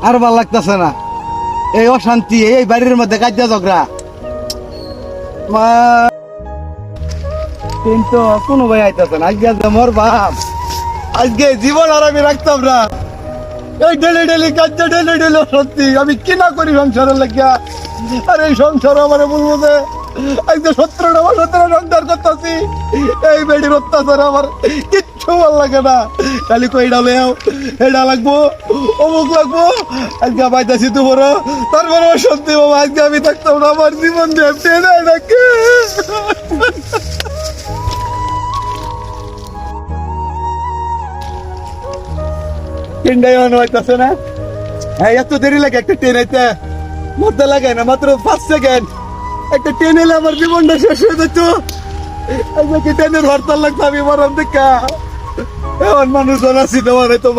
আর ভাল লাগতেছে না, এই অশান্তি, এই বাড়ির মধ্যে কাজা ঝগড়া। মা কিন্তু কোনো ভাই আইতেছে না। আজকে যে মোর বাপ, আজকে জীবন আর আমি রাখতাম না। এই ডেলি ডেলি কাজা, ডেলি ডেলি অশান্তি, আমি কি না করি সংসারের লাগিয়া। আর এই সংসার আমার বলবো যে আজকে 17টা বছর ধরে সংসার করতেছি, এই বেডির অত্যাচার আমার কিচ্ছু ভাল লাগে না। খালি কইডা লেও, এটা লাগবো, অমুক লাগবো। আজকে পাইতেছি তো বড়, তারপরে অশান্তি বাবা। আজকে আমি থাকতাম না, আমার জীবন দেখতে দেয় নাকি। ট্রেনটাই অন হইতেছে না। হ্যাঁ, এত দেরি লাগে একটা ট্রেন আইতে, মধ্যে লাগে না মাত্র 5 সেকেন্ড। একটা ট্রেন এলে আমার জীবনটা শেষ হয়ে যেত। আজকে ট্রেনের হরতাল লাগতো, আমি মরম দেখা। এমন মানুষ আছি তোমার, হয়তো